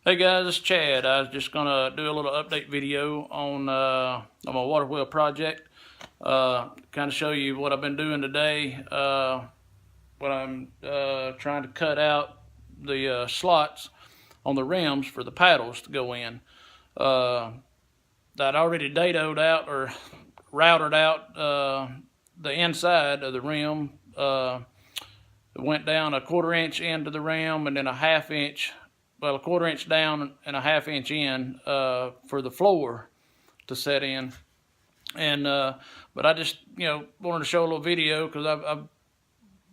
Hey guys, it's Chad. I was just gonna do a little update video on my water wheel project. Kind of show you what I've been doing today. What I'm trying to cut out the slots on the rims for the paddles to go in. I'd already dadoed out or routed out the inside of the rim. It went down a 1/4 inch into the rim and then a 1/2 inch. Well, a 1/4 inch down and a 1/2 inch in for the floor to set in. And but I just wanted to show a little video because I've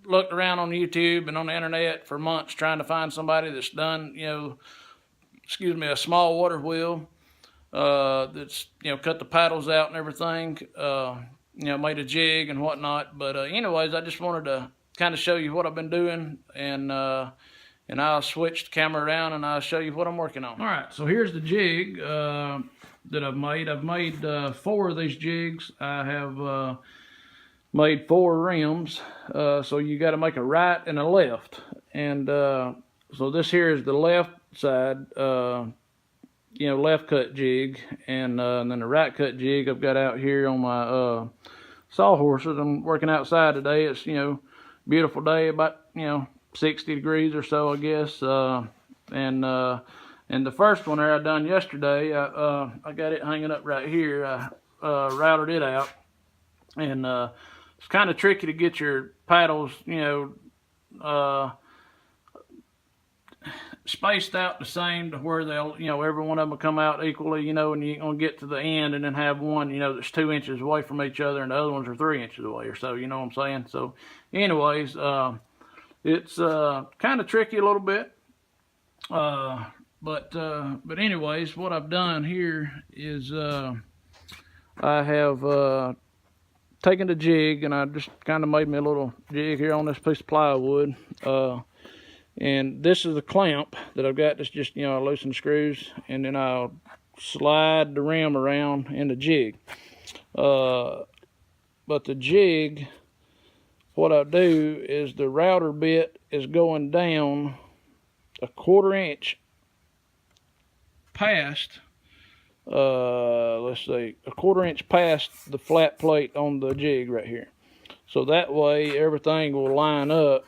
looked around on YouTube and on the internet for months trying to find somebody that's done a small water wheel that's cut the paddles out and everything, made a jig and whatnot. But anyways, I just wanted to kind of show you what I've been doing, and I'll switch the camera around and I'll show you what I'm working on. All right, so here's the jig that I've made. I've made 4 of these jigs. I have made 4 rims. So you got to make a right and a left. And so this here is the left side, left cut jig. And then the right cut jig I've got out here on my sawhorses. I'm working outside today. It's, beautiful day, about, 60 degrees or so, I guess. And the first one there I done yesterday, I got it hanging up right here. I routed it out, and it's kind of tricky to get your paddles, spaced out the same to where they'll, every one of them will come out equally, and you ain't gonna get to the end and then have one, that's 2 inches away from each other, and the other ones are 3 inches away or so. You know what I'm saying? So, anyways, it's kind of tricky a little bit, but anyways, what I've done here is I have taken the jig, and I just kind of made me a little jig here on this piece of plywood, and this is the clamp that I've got. That's just, I loosen the screws, and then I'll slide the rim around in the jig. But the jig, what I do is the router bit is going down a 1/4 inch past, let's see, a 1/4 inch past the flat plate on the jig right here. So that way everything will line up.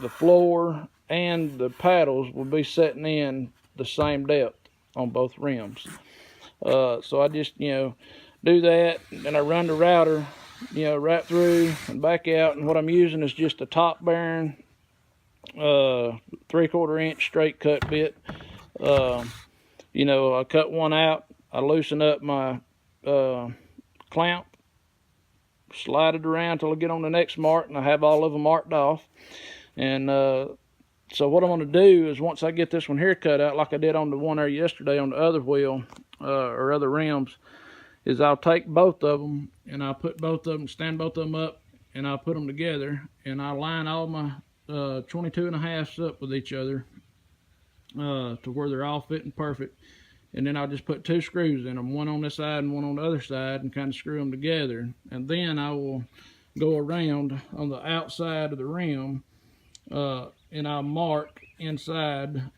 The floor and the paddles will be setting in the same depth on both rims. So I just, do that, and I run the router right through and back out, and what I'm using is just a top bearing 3/4 inch straight cut bit. I cut one out, I loosen up my clamp, slide it around till I get on the next mark, and I have all of them marked off. And so what I'm going to do is, once I get this one here cut out, like I did on the one there yesterday on the other wheel or other rims, is I'll take both of them and I'll put both of them, stand both of them up, and I'll put them together, and I'll line all my 22.5s up with each other to where they're all fitting perfect. And then I'll just put 2 screws in them, one on this side and one on the other side, and kind of screw them together. And then I will go around on the outside of the rim, and I'll mark inside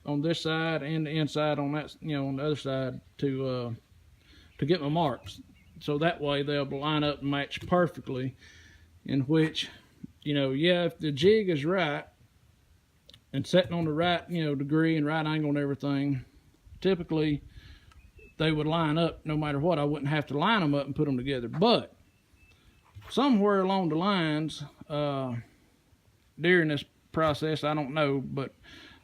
on this side and the inside on that, on the other side to get my marks. So that way they'll line up and match perfectly, in which, if the jig is right and setting on the right, degree and right angle and everything, typically they would line up no matter what. I wouldn't have to line them up and put them together. But somewhere along the lines, during this process, I don't know, but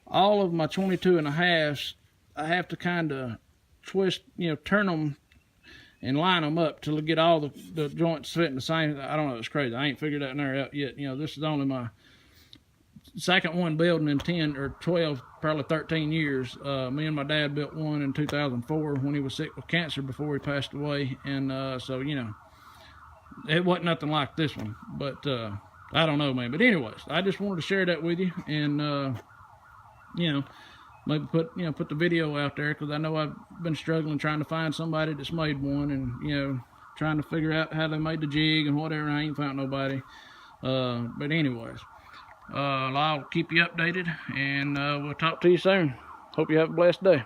all of my 22.5s, I have to kind of twist, turn them and line them up till I get all the joints fitting the same. I don't know, it's crazy. I ain't figured that out yet. This is only my second one building in 10 or 12, probably 13 years. Me and my dad built one in 2004 when he was sick with cancer before he passed away. And so, it wasn't nothing like this one. But I don't know, man. But anyways, I just wanted to share that with you. And, maybe put the video out there, because I know I've been struggling trying to find somebody that's made one, and trying to figure out how they made the jig and whatever. I ain't found nobody. But anyways, I'll keep you updated, and we'll talk to you soon. Hope you have a blessed day.